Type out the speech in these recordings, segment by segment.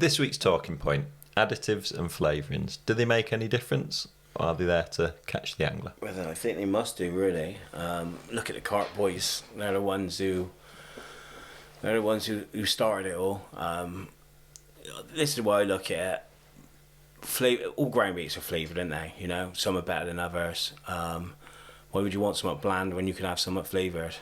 This week's talking point, additives and flavourings. Do they make any difference? Or are they there to catch the angler? Well, I think they must do, really. Look at the Carp boys. They're the ones who started it all. This is why I look at it. All ground meats are flavoured, aren't they? You know, some are better than others. Why would you want something bland when you can have something flavoured?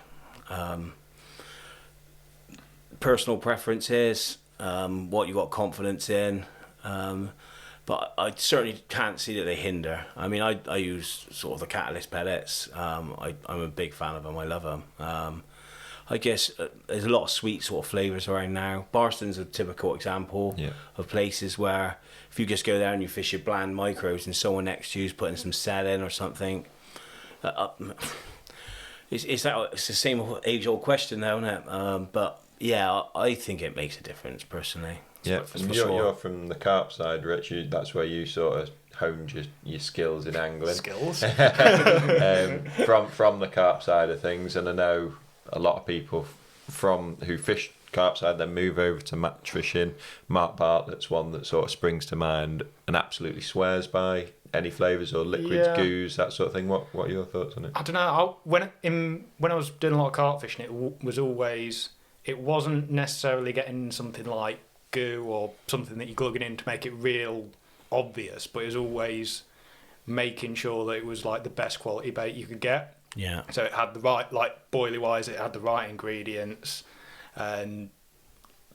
Personal preferences, what you got confidence in. But I certainly can't see that they hinder. I mean, I use sort of the catalyst pellets. I'm a big fan of them. I love them. I guess there's a lot of sweet sort of flavours around now. Barston's a typical example of places where if you just go there and you fish your bland micros and someone next to you is putting some cell in or something, it's the same age-old question though, isn't it? But yeah, I think it makes a difference personally. Yeah, you're from the carp side, Rich. That's where you sort of honed your skills in angling. Skills? From the carp side of things, and I know a lot of people who fish carp side then move over to match fishing. Mark Bartlett's one that sort of springs to mind and absolutely swears by any flavours or liquids, goos, that sort of thing. What are your thoughts on it? I don't know. When I was doing a lot of carp fishing, it wasn't necessarily getting something like goo or something that you're glugging in to make it real obvious, but it was always making sure that it was like the best quality bait you could get. Yeah. So it had the right, like boilie wise, it had the right ingredients and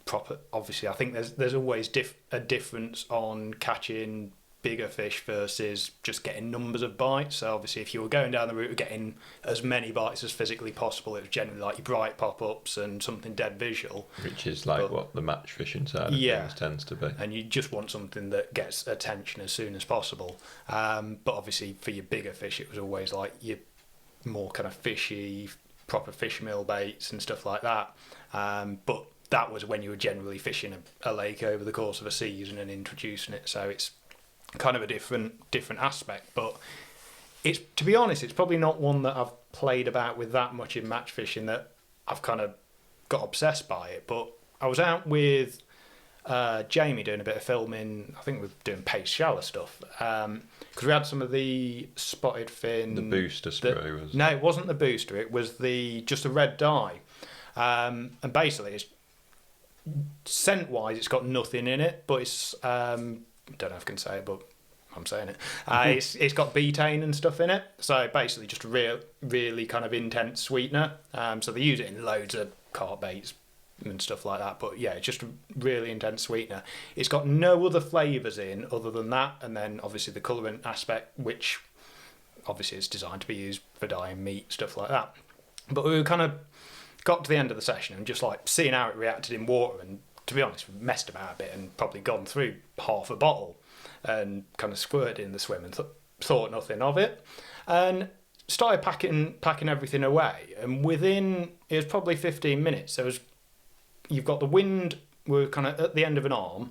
proper. Obviously, I think there's always a difference on catching bigger fish versus just getting numbers of bites. So obviously, if you were going down the route of getting as many bites as physically possible, it was generally like your bright pop-ups and something dead visual. Which is like what the match fishing side of things tends to be. And you just want something that gets attention as soon as possible. But obviously, for your bigger fish, it was always like your more kind of fishy, proper fish meal baits and stuff like that. But that was when you were generally fishing a lake over the course of a season and introducing it. So it's kind of a different aspect, but it's, to be honest, it's probably not one that I've played about with that much in match fishing that I've kind of got obsessed by it. But I was out with Jamie doing a bit of filming. I think we were doing paste shallow stuff because we had some of the spotted fin. The booster spray was. No, it wasn't the booster. It was just a red dye, and basically, it's scent wise, it's got nothing in it, but it's I don't know if I can say it, but I'm saying it. It's got betaine and stuff in it, so basically just a really kind of intense sweetener. So they use it in loads of carp baits and stuff like that. But yeah, it's just a really intense sweetener. It's got no other flavours in other than that, and then obviously the colourant aspect, which obviously is designed to be used for dyeing meat, stuff like that. But we kind of got to the end of the session and just like seeing how it reacted in water, and to be honest, we messed about a bit and probably gone through half a bottle and kind of squirted in the swim and thought nothing of it, and started packing everything away. And within, it was probably 15 minutes, you've got the wind, we're kind of at the end of an arm,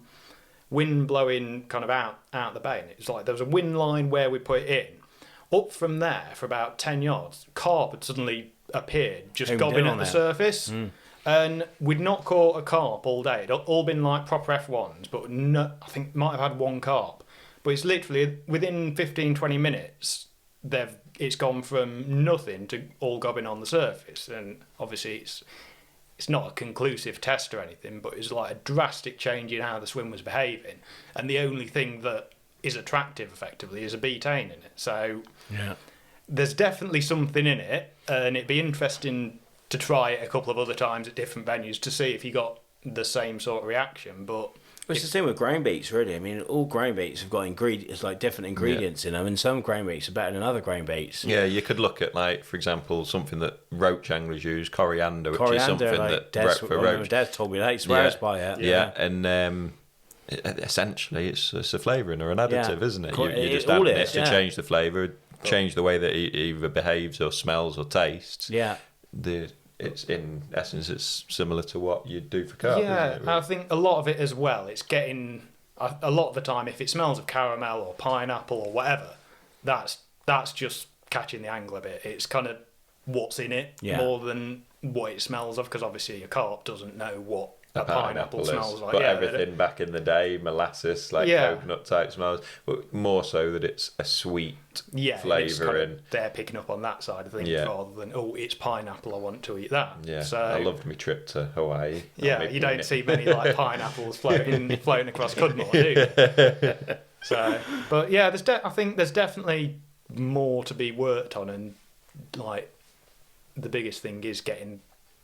wind blowing kind of out the bay, and it was like there was a wind line where we put it in. Up from there for about 10 yards, carp had suddenly appeared, just gobbing at the surface. And we'd not caught a carp all day. It'd all been like proper F1s, but no, I think might have had one carp. But it's literally within 15-20 minutes, it's gone from nothing to all gobbing on the surface. And obviously it's not a conclusive test or anything, but it's like a drastic change in how the swim was behaving. And the only thing that is attractive, effectively, is a betaine in it. So there's definitely something in it, and it'd be interesting to try it a couple of other times at different venues to see if you got the same sort of reaction. But it's the same with ground baits, really. I mean, all ground baits have got different ingredients in them, and some ground baits are better than other ground baits. Yeah, you could look at, like, for example, something that roach anglers use, coriander, which is something like that for roach. Des told me that, he swears by it. Yeah, and essentially it's a flavouring or an additive, isn't it? You're just adding it to change the flavour, change the way that it either behaves or smells or tastes. Yeah. It's in essence, it's similar to what you do for carp. Yeah, isn't it? I think a lot of it as well. It's getting a lot of the time, if it smells of caramel or pineapple or whatever, that's just catching the angler bit. It's kind of what's in it more than what it smells of, because obviously a carp doesn't know what a pineapple smells like. But Yeah, everything back in the day, molasses, like coconut type smells, but more so that it's a sweet flavour. And they're picking up on that side of things rather than, it's pineapple, I want to eat that. Yeah, so, I loved my trip to Hawaii. Yeah, you don't see many like pineapples floating across Cudmore, do you? So, but yeah, I think there's definitely more to be worked on, and like the biggest thing is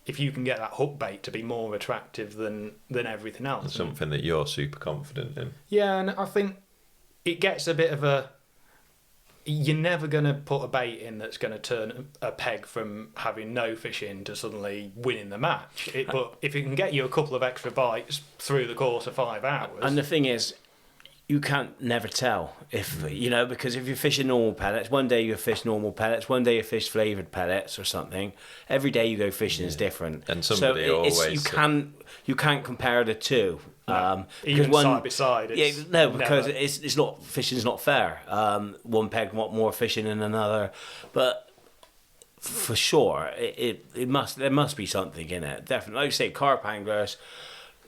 if you can get that hook bait to be more attractive than everything else. And something that you're super confident in. Yeah, and I think it gets a bit of a... You're never going to put a bait in that's going to turn a peg from having no fish in to suddenly winning the match. But if it can get you a couple of extra bites through the course of 5 hours... And the thing is, you can't never tell if because if you're fishing normal pellets, one day you fish normal pellets, one day you fish flavoured pellets or something. Every day you go fishing is different, and somebody always you can't compare the two. Even side by side. Because it's not, fishing's not fair. One peg want more fishing than another, but for sure there must be something in it. Definitely, like you say, carp anglers.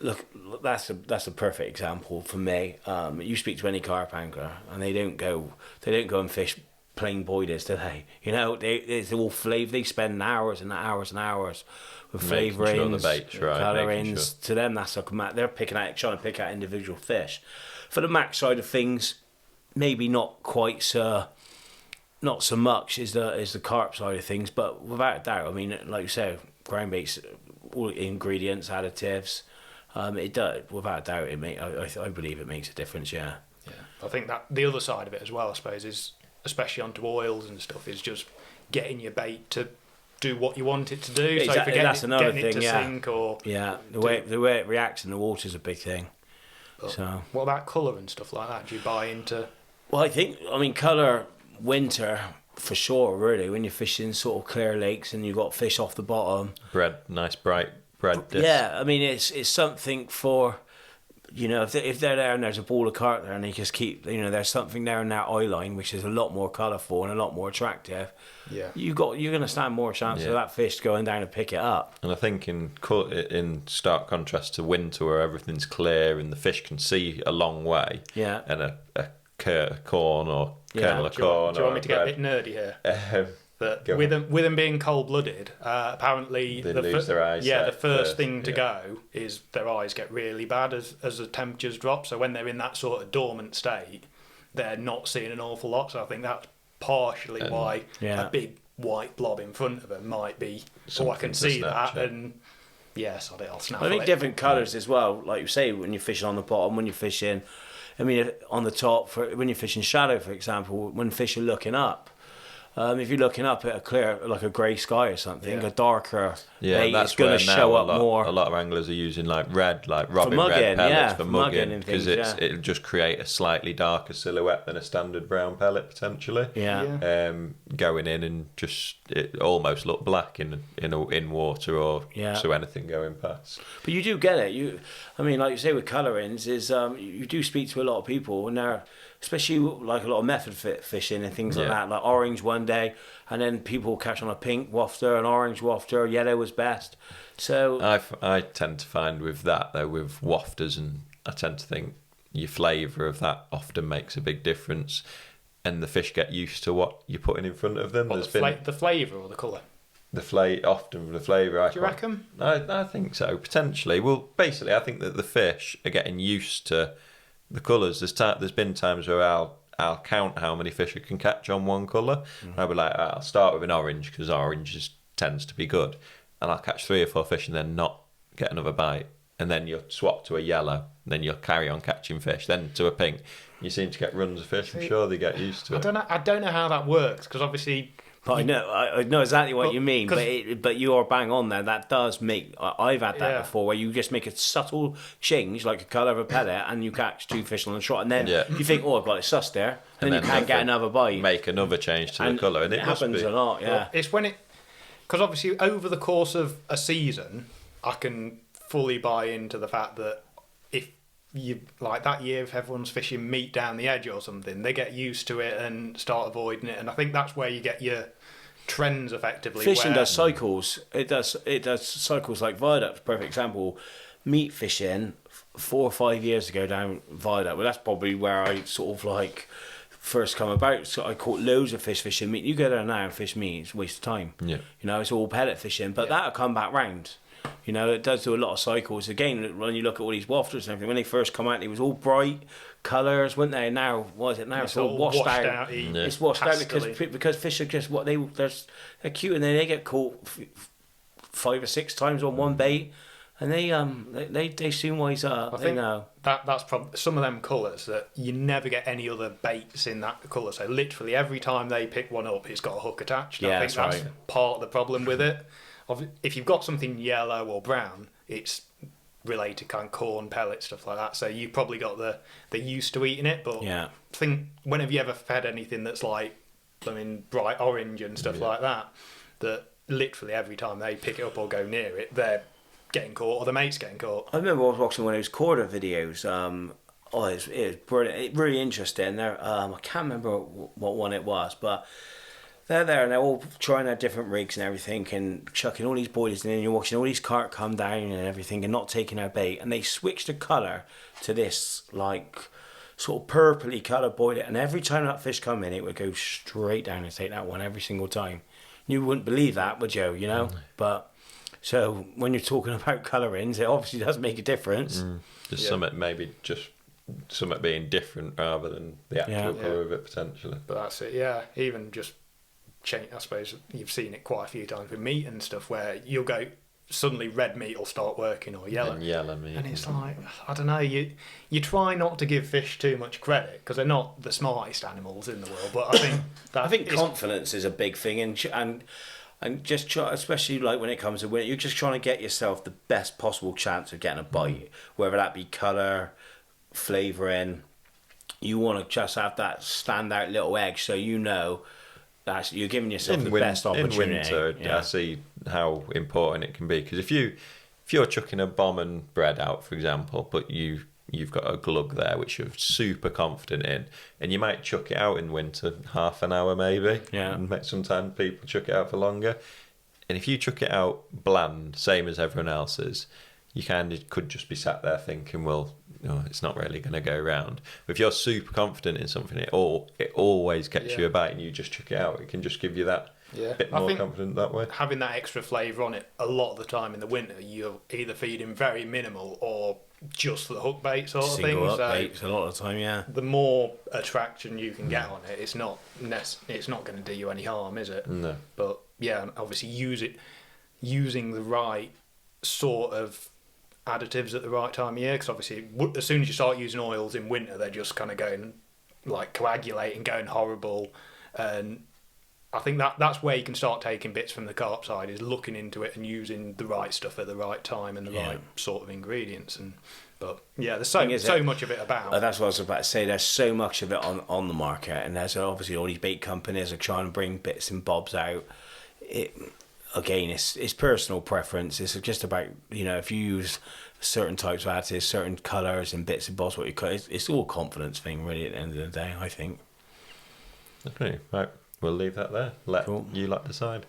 Look, that's a perfect example for me. You speak to any carp angler, and they don't go and fish plain boilies, do they? It's all flavour. They spend hours and hours and hours with flavourings, colourings. To them, that's like they're trying to pick out individual fish. For the mac side of things, maybe not quite so much as the carp side of things, but without a doubt, I mean, like you say, ground baits, all ingredients, additives. It does, without doubt. I believe it makes a difference. Yeah. I think that the other side of it as well, I suppose, is especially onto oils and stuff, is just getting your bait to do what you want it to do. Exactly. So if that's another getting thing. It to sink or the way it reacts in the water is a big thing. So what about colour and stuff like that? Do you buy into? Well, colour winter for sure. Really, when you're fishing sort of clear lakes and you've got fish off the bottom, nice bright bread disc. Yeah, I mean it's something for, if they're there and there's a ball of carp there and they just keep, there's something there in that eye line which is a lot more colourful and a lot more attractive. Yeah, you're going to stand more chance of that fish going down to pick it up. And I think in stark contrast to winter, where everything's clear and the fish can see a long way. Yeah, and a corn or kernel of corn. Do you want me to get a bit nerdy here? That with them being cold-blooded, apparently they lose their eyes. Yeah, the first thing to go is their eyes get really bad as the temperatures drop. So when they're in that sort of dormant state, they're not seeing an awful lot. So I think that's partially why a big white blob in front of them might be. I can see that, and yes, I'll snap. I think different colours as well. Like you say, when you're fishing on the bottom, when you're fishing, on the top, when you're fishing shallow, for example, when fish are looking up. If you're looking up at a clear, like a grey sky or something, a darker bait is going to show up more. A lot of anglers are using red robin red pellets for mugging, because it'll just create a slightly darker silhouette than a standard brown pellet potentially. Yeah. Going in and just it almost look black in water or so anything going past. But you do get it. Like you say with colourings, is you do speak to a lot of people and they're. Especially like a lot of method fishing and things like that, like orange one day, and then people catch on a pink wafter, an orange wafter, yellow was best. So I tend to find with that though, with wafters, and I tend to think your flavour of that often makes a big difference, and the fish get used to what you're putting in front of them. The flavour or the colour? Often the flavour. Do you reckon? I think so, potentially. Well, basically, I think that the fish are getting used to the colours. There's been times where I'll count how many fish I can catch on one colour. I'll be like, I'll start with an orange because orange tends to be good, and I'll catch 3 or 4 fish and then not get another bite, and then you'll swap to a yellow, and then you'll carry on catching fish, then to a pink. You seem to get runs of fish. I'm sure they get used to it. I don't know how that works, because obviously. But I know exactly what you mean, but you are bang on there. That does make... I've had that before, where you just make a subtle change, like a colour of a pellet, and you catch 2 fish on the trot, and then you think, I've got it sussed there, and then you can't get another bite. Make another change to the colour, and it happens a lot, yeah. Well, it's when it... Because obviously, over the course of a season, I can fully buy into the fact that if you... Like that year, if everyone's fishing meat down the edge or something, they get used to it and start avoiding it, and I think that's where you get your trends effectively. Fishing does cycles. It does cycles like viaducts. Perfect example. meat fishing 4 or 5 years ago down Viaduct. Well, that's probably where I sort of like first come about. So I caught loads of fish fishing meat. You go there now and fish meat, it's a waste of time. Yeah. You know, it's all pellet fishing, but that'll come back round. You know, it does do a lot of cycles. Again, when you look at all these wafters and everything, when they first come out, they was all bright colours, weren't they? Now, what is it now? It's all washed out. It's washed out because fish are just they're cute, and then they get caught 5 or 6 times on one bait, and they soon wise up. I think that's probably some of them colours that you never get any other baits in that colour. So literally every time they pick one up, it's got a hook attached. Yeah, I think that's part of the problem with it. If you've got something yellow or brown, it's related to kind of corn, pellets, stuff like that. So you probably got they're used to eating it. But I think whenever you ever fed anything that's like, I mean, bright orange and stuff like that, that literally every time they pick it up or go near it, they're getting caught or the mate's getting caught. I remember I was watching one of those quarter videos. It was brilliant, really interesting. I can't remember what one it was, but they're there and they're all trying their different rigs and everything and chucking all these boilies in, and you're watching all these carp come down and everything and not taking their bait, and they switch the colour to this like sort of purpley colour boiler, and every time that fish come in, it would go straight down and take that one every single time. You wouldn't believe that, would you? You know, but so when you're talking about colourings, it obviously does make a difference. Just something maybe just something being different rather than the actual colour of it potentially. But that's it. Yeah, even just change. I suppose you've seen it quite a few times with meat and stuff where you'll go suddenly red meat will start working or yellow. And yellow meat. And it's like, I don't know, you try not to give fish too much credit because they're not the smartest animals in the world, but I think confidence is a big thing, and just try, especially like when it comes to winter, you're just trying to get yourself the best possible chance of getting a bite, whether that be colour, flavouring. You want to just have that standout little edge, so you know that you're giving yourself the best opportunity. In winter, I see how important it can be, because if you're chucking a bomb and bread out, for example, but you've got a glug there which you're super confident in, and you might chuck it out in winter half an hour maybe, and sometimes people chuck it out for longer, and if you chuck it out bland, same as everyone else's, you kind of could just be sat there thinking, well, no, it's not really going to go round. But if you're super confident in something, it always gets you a bite, and you just chuck it out. It can just give you that bit more confident that way. Having that extra flavour on it a lot of the time in the winter, you're either feeding very minimal or just the hook bait sort of thing. Single hook baits a lot of the time, The more attraction you can get on it, it's not going to do you any harm, is it? No. But obviously using the right sort of additives at the right time of year, because obviously as soon as you start using oils in winter, they're just kind of going like coagulating, going horrible, and I think that's where you can start taking bits from the carp side, is looking into it and using the right stuff at the right time and the right sort of ingredients. But there's so much of it about. That's what I was about to say. There's so much of it on the market, and there's obviously all these bait companies are trying to bring bits and bobs out. Again, it's personal preference. It's just about, if you use certain types of additives, certain colours and bits and bobs, what you cut. It's all a confidence thing, really, at the end of the day, I think. Okay, right. We'll leave that there. You decide.